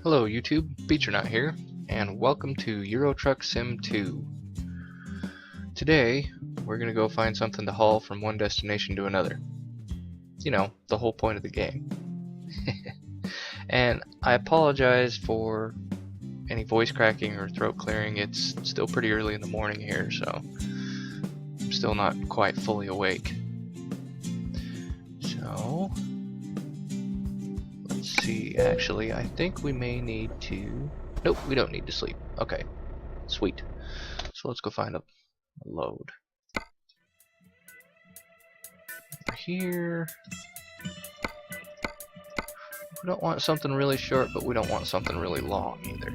Hello YouTube, Beachernaut here, and welcome to Euro Truck Sim 2. Today, we're going to go find something to haul from one destination to another. You know, the whole point of the game. And I apologize for any voice cracking or throat clearing. It's still pretty early in the morning here, so I'm still not quite fully awake. So, let's see. Actually, I think we may need to... Nope, we don't need to sleep. Okay, sweet. So let's go find a load. Over here. We don't want something really short, but we don't want something really long either.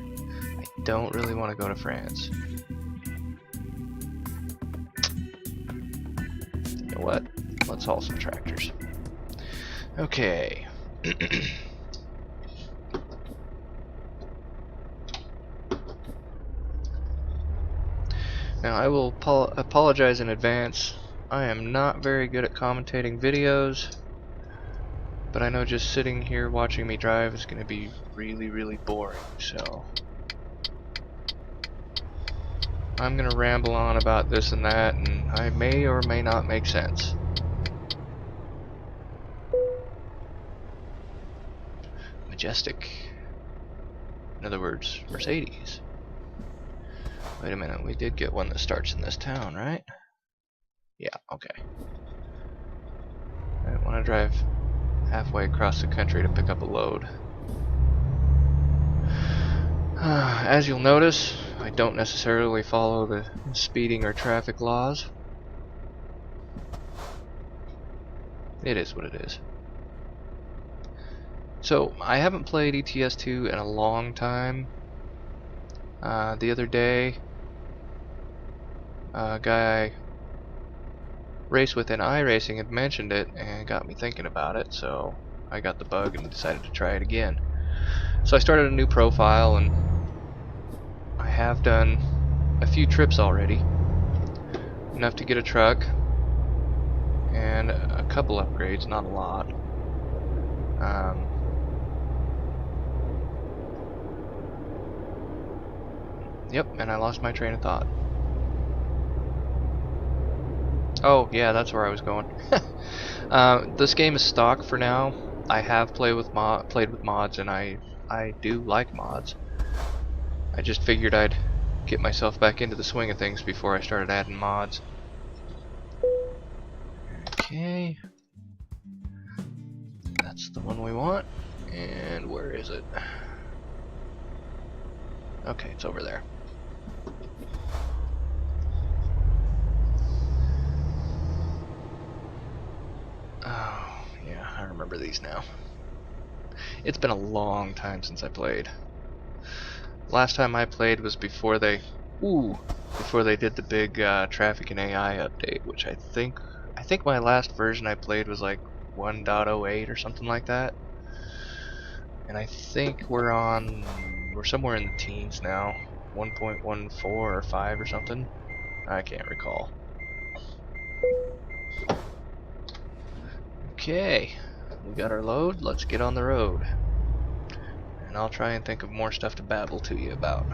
I don't really want to go to France. You know what? Let's haul some tractors. Okay. Now I will apologize in advance. I am not very good at commentating videos, but I know just sitting here watching me drive is going to be really boring, so I'm going to ramble on about this and that, and I may or may not make sense. Majestic. In other words, Mercedes. Wait a minute, we did get one that starts in this town, right? Yeah, okay. I want to drive halfway across the country to pick up a load. As you'll notice, I don't necessarily follow the speeding or traffic laws. It is what it is. So, I haven't played ETS2 in a long time. The other day, a guy I race with in iRacing had mentioned it and got me thinking about it, so I got the bug and decided to try it again. So I started a new profile, and I have done a few trips already, enough to get a truck and a couple upgrades, not a lot. Yep, and I lost my train of thought. Oh, yeah, that's where I was going. This game is stock for now. I have played with mods, and I do like mods. I just figured I'd get myself back into the swing of things before I started adding mods. Okay. That's the one we want. And where is it? Okay, it's over there. Oh, yeah, I remember these now. It's been a long time since I played. Last time I played was before they did the big traffic and AI update, which I think my last version I played was like 1.08 or something like that. And I think we're somewhere in the teens now, 1.14 or 5 or something. I can't recall. Okay, we got our load. Let's get on the road. And I'll try and think of more stuff to babble to you about.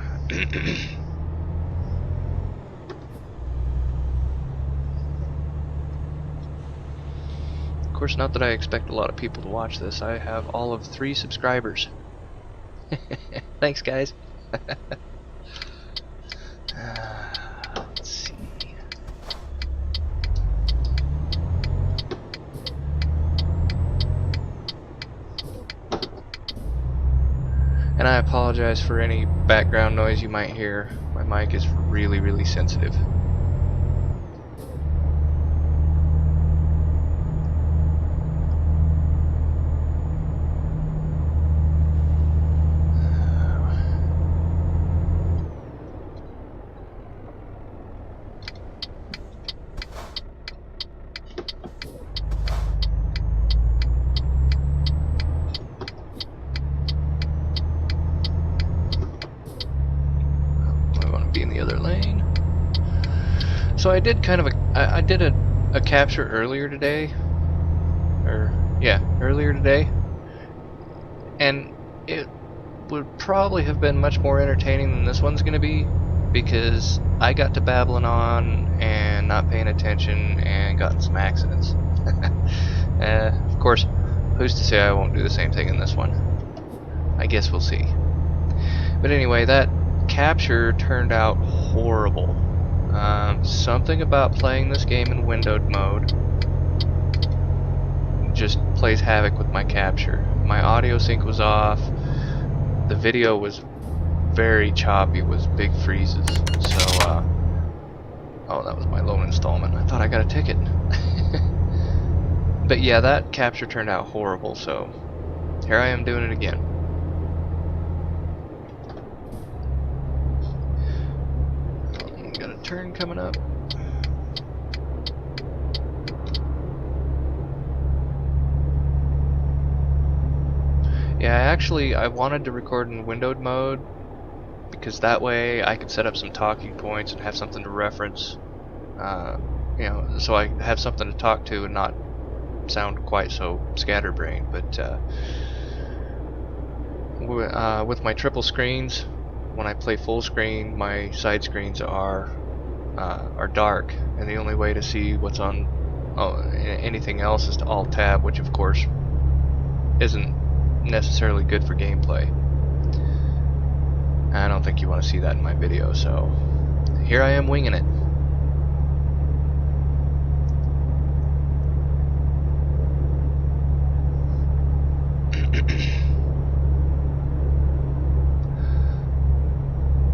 Of course, not that I expect a lot of people to watch this. I have all of 3 subscribers. Thanks, guys. Let's see. And I apologize for any background noise you might hear. My mic is really sensitive. So I did kind of I did a capture earlier today, earlier today, and it would probably have been much more entertaining than this one's gonna be, because I got to babbling on and not paying attention and got in some accidents. Of course, who's to say I won't do the same thing in this one? I guess we'll see. But anyway, that capture turned out horrible. Something about playing this game in windowed mode just plays havoc with my capture. My audio sync was off. The video was very choppy with big freezes. So, oh, that was my loan installment. I thought I got a ticket. But yeah, that capture turned out horrible, so here I am doing it again. Got a turn coming up. Yeah, I wanted to record in windowed mode because that way I could set up some talking points and have something to reference, you know, so I have something to talk to and not sound quite so scatterbrained. But with my triple screens, when I play full screen, my side screens are dark, and the only way to see what's on anything else is to alt tab, which of course isn't necessarily good for gameplay. I don't think you want to see that in my video, so here I am winging it.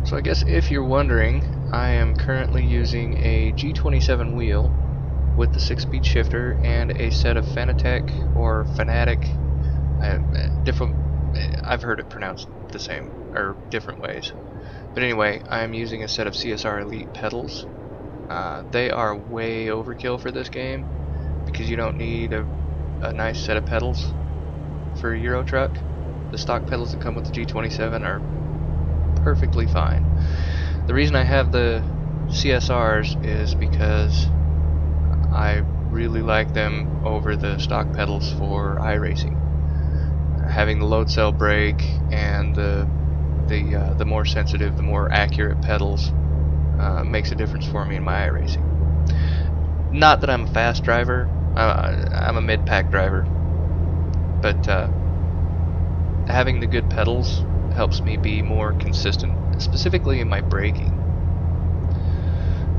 So I guess if you're wondering, I am currently using a G27 wheel with the 6-speed shifter and a set of Fanatec or Fanatic. I've heard it pronounced the same or different ways, but anyway, I'm using a set of CSR Elite pedals. They are way overkill for this game because you don't need a nice set of pedals for a Euro truck. The stock pedals that come with the G27 are perfectly fine. The reason I have the CSRs is because I really like them over the stock pedals for iRacing. Having the load cell brake and the more sensitive, the more accurate pedals makes a difference for me in my iRacing. Not that I'm a fast driver, I'm a mid-pack driver, but having the good pedals helps me be more consistent, specifically in my braking.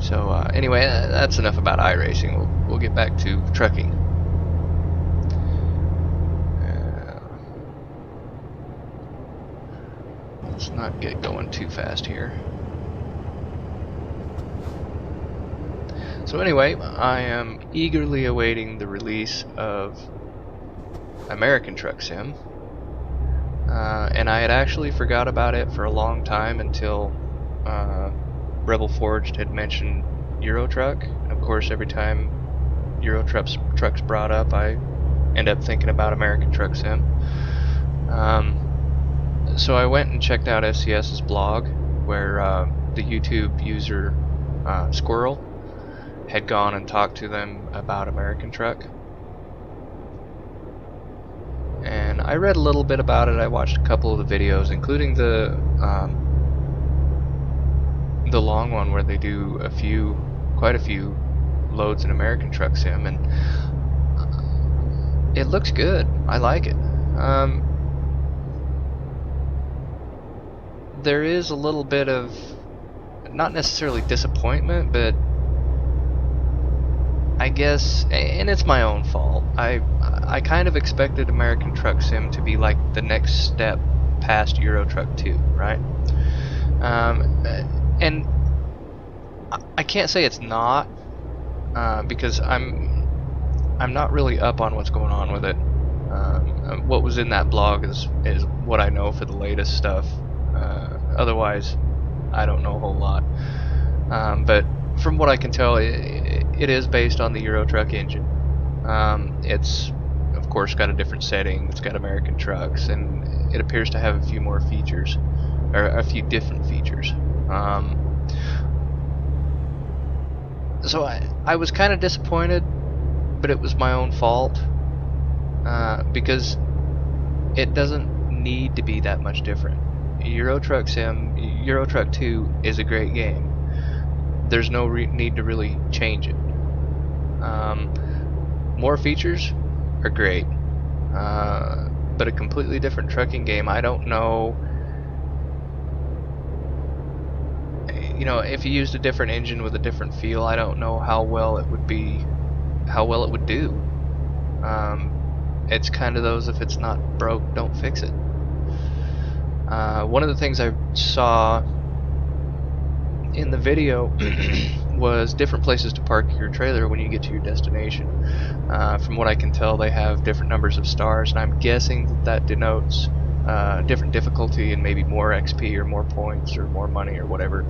So anyway, that's enough about iRacing. We'll get back to trucking. Let's not get going too fast here. So anyway, I am eagerly awaiting the release of American Truck Sim. And I had actually forgot about it for a long time until Rebel Forged had mentioned Euro Truck. And of course, every time Euro trucks brought up, I end up thinking about American Truck Sim. So I went and checked out SCS's blog, where the YouTube user Squirrel had gone and talked to them about American Truck. And I read a little bit about it. I watched a couple of the videos, including the long one where they do quite a few loads in American Truck Sim, and it looks good. I like it. There is a little bit of, not necessarily disappointment, but I guess, and it's my own fault, I kind of expected American Truck Sim to be like the next step past Euro Truck 2, right? And I can't say it's not, because I'm not really up on what's going on with it. What was in that blog is what I know for the latest stuff. Otherwise, I don't know a whole lot. But from what I can tell, it is based on the Euro Truck engine. It's, of course, got a different setting. It's got American trucks, and it appears to have a few more features, or a few different features. So I was kind of disappointed, but it was my own fault, because it doesn't need to be that much different. Euro Truck 2 is a great game. There's no need to really change it. More features are great, but a completely different trucking game, I don't know. You know, if you used a different engine with a different feel, I don't know how well it would do. It's kind of those, if it's not broke, don't fix it. One of the things I saw in the video was different places to park your trailer when you get to your destination. From what I can tell, they have different numbers of stars, and I'm guessing that denotes different difficulty and maybe more XP or more points or more money or whatever,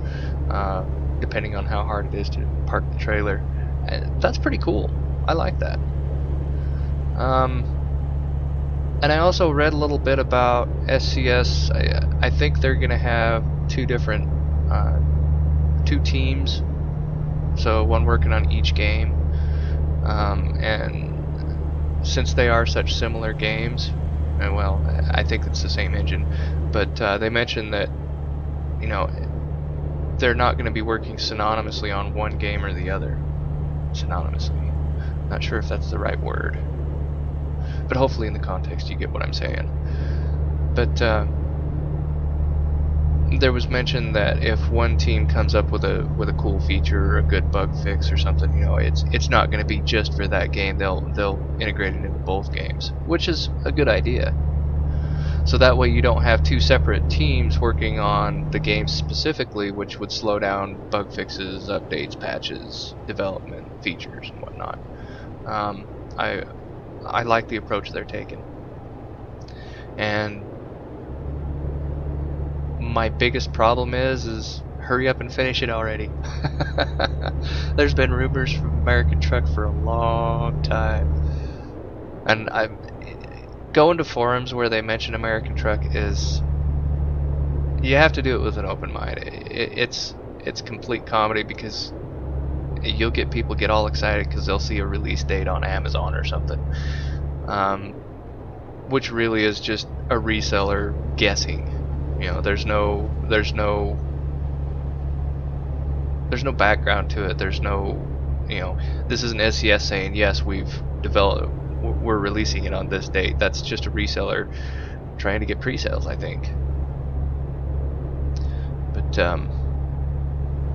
depending on how hard it is to park the trailer. That's pretty cool. I like that. And I also read a little bit about SCS. I think they're going to have two teams, so one working on each game. And since they are such similar games, well, I think it's the same engine, but they mentioned that, you know, they're not going to be working synonymously on one game or the other. Synonymously. Not sure if that's the right word, but hopefully in the context you get what I'm saying. But there was mention that if one team comes up with a cool feature or a good bug fix or something, you know, it's not going to be just for that game. They'll integrate it into both games, which is a good idea. So that way you don't have two separate teams working on the game specifically, which would slow down bug fixes, updates, patches, development, features, and whatnot. I like the approach they're taking. And my biggest problem is hurry up and finish it already. There's been rumors from American Truck for a long time, and I'm going to forums where they mention American Truck is, you have to do it with an open mind. It's complete comedy, because you'll get people get all excited because they'll see a release date on Amazon or something, which really is just a reseller guessing. You know, there's no background to it. There's no, you know, this isn't SCS saying yes, we're releasing it on this date. That's just a reseller trying to get pre-sales, I think. But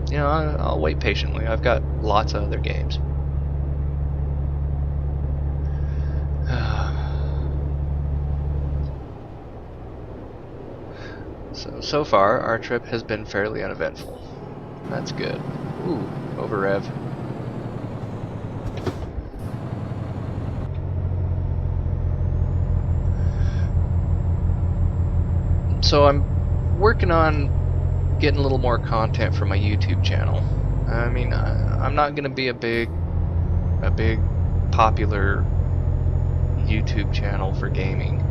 you know, I'll wait patiently. I've got lots of other games. So far, our trip has been fairly uneventful. That's good. Ooh, over rev. So I'm working on getting a little more content for my YouTube channel. I mean, I'm not gonna be a big popular YouTube channel for gaming.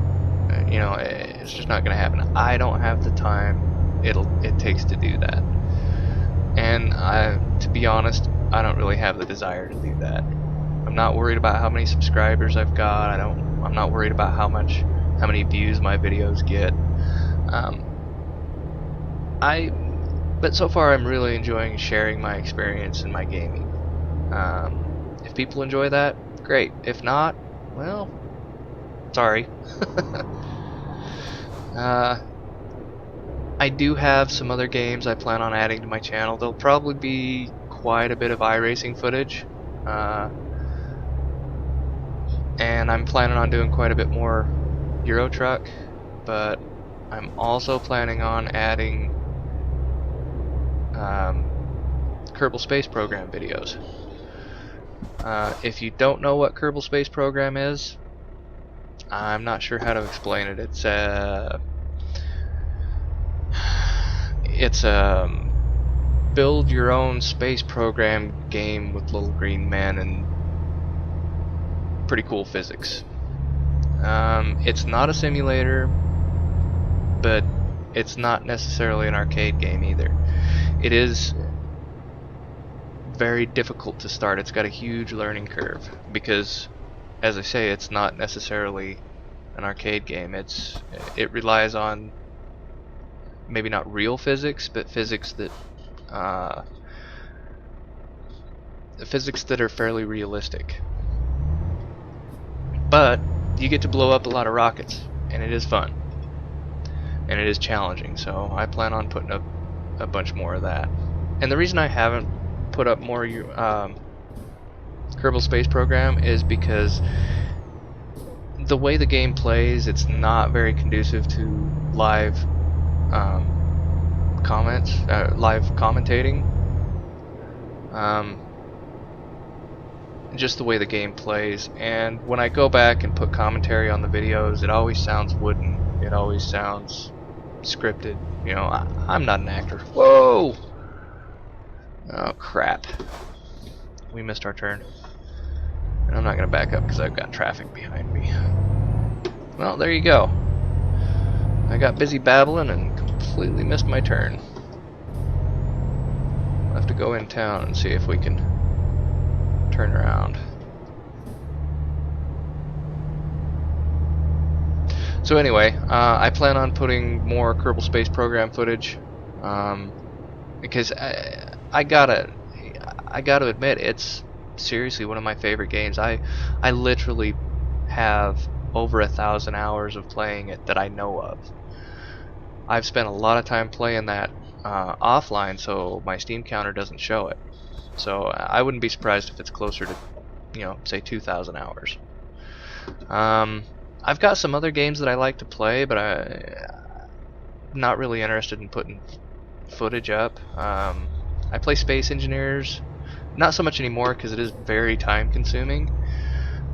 You know, it's just not gonna happen. I don't have the time it takes to do that, and to be honest, I don't really have the desire to do that. I'm not worried about how many subscribers I've got. I'm not worried about how many views my videos get. But so far I'm really enjoying sharing my experience in my gaming. If people enjoy that, great. If not, well, sorry. I do have some other games I plan on adding to my channel. There'll probably be quite a bit of iRacing footage, and I'm planning on doing quite a bit more Euro Truck, but I'm also planning on adding Kerbal Space Program videos. If you don't know what Kerbal Space Program is, I'm not sure how to explain it. It's a build your own space program game with little green men and pretty cool physics. It's not a simulator, but it's not necessarily an arcade game either. It is very difficult to start. It's got a huge learning curve because, as I say, it's not necessarily an arcade game. It relies on maybe not real physics, but physics that are fairly realistic. But you get to blow up a lot of rockets, and it is fun, and it is challenging. So I plan on putting up a bunch more of that. And the reason I haven't put up more Kerbal Space Program is because the way the game plays, it's not very conducive to live live commentating. Just the way the game plays, and when I go back and put commentary on the videos, it always sounds wooden. It always sounds scripted. You know, I'm not an actor. Whoa! Oh crap! We missed our turn. And I'm not gonna back up because I've got traffic behind me. Well, there you go. I got busy babbling and completely missed my turn. I'll have to go in town and see if we can turn around. So anyway, I plan on putting more Kerbal Space Program footage because I gotta admit, it's seriously one of my favorite games. I literally have over 1,000 hours of playing it that I know of. I've spent a lot of time playing that offline, so my Steam counter doesn't show it. So I wouldn't be surprised if it's closer to, you know, say 2,000 hours. I've got some other games that I like to play, but I'm not really interested in putting footage up. I play Space Engineers, not so much anymore because it is very time consuming.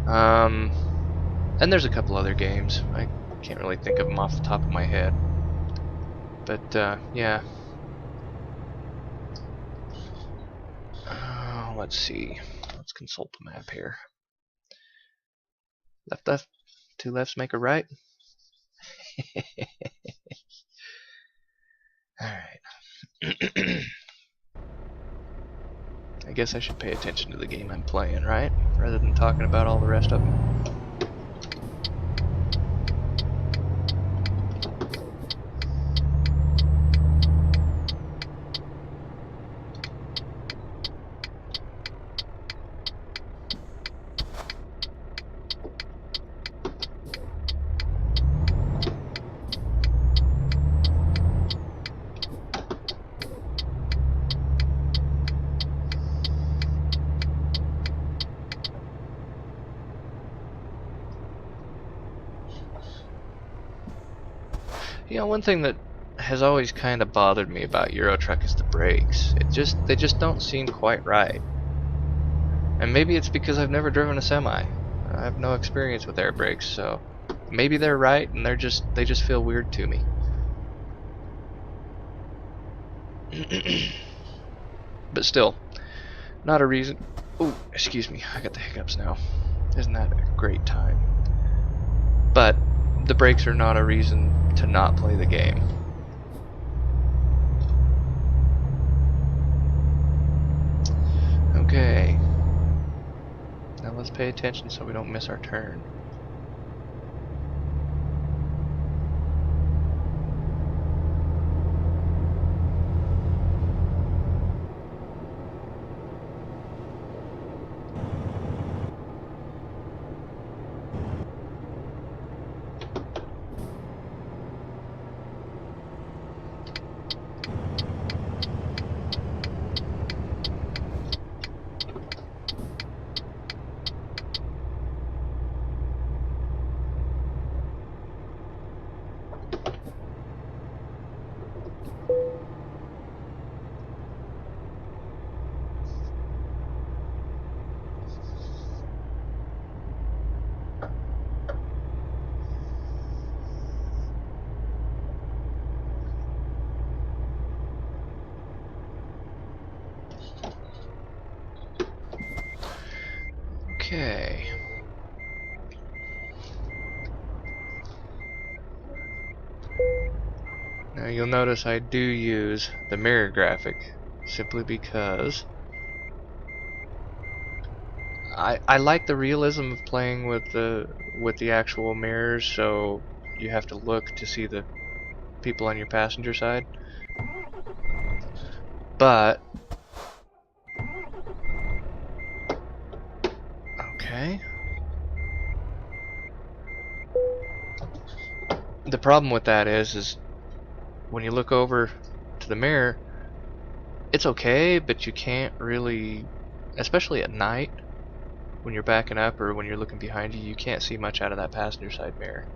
And there's a couple other games. I can't really think of them off the top of my head. But yeah. Let's see. Let's consult the map here. Left, left, two lefts make a right. Alright. I guess I should pay attention to the game I'm playing, right? Rather than talking about all the rest of them. You know, one thing that has always kind of bothered me about Euro Truck is the brakes. They just don't seem quite right. And maybe it's because I've never driven a semi. I have no experience with air brakes, so maybe they're right and they just feel weird to me. But still, not a reason. Oh, excuse me, I got the hiccups now. Isn't that a great time? But the brakes are not a reason to not play the game. Okay. Now let's pay attention so we don't miss our turn. Okay. Now you'll notice I do use the mirror graphic simply because I like the realism of playing with the actual mirrors, so you have to look to see the people on your passenger side. But okay. The problem with that is when you look over to the mirror, it's okay, but you can't really, especially at night, when you're backing up or when you're looking behind you, you can't see much out of that passenger side mirror.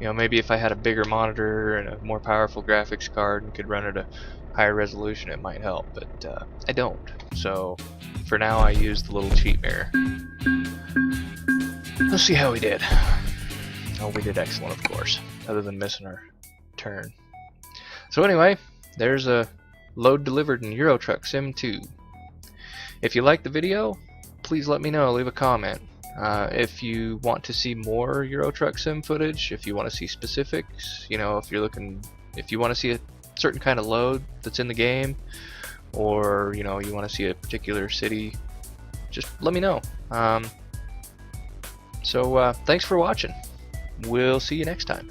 You know, maybe if I had a bigger monitor and a more powerful graphics card and could run at a higher resolution, it might help, but I don't. So for now, I use the little cheat mirror. Let's see how we did. Oh, we did excellent, of course, other than missing our turn. So anyway, there's a load delivered in Euro Truck Sim 2. If you liked the video, please let me know, leave a comment. If you want to see more Euro Truck Sim footage, if you want to see specifics, you know, if you want to see a certain kind of load that's in the game, or you know, you want to see a particular city, just let me know. So thanks for watching. We'll see you next time.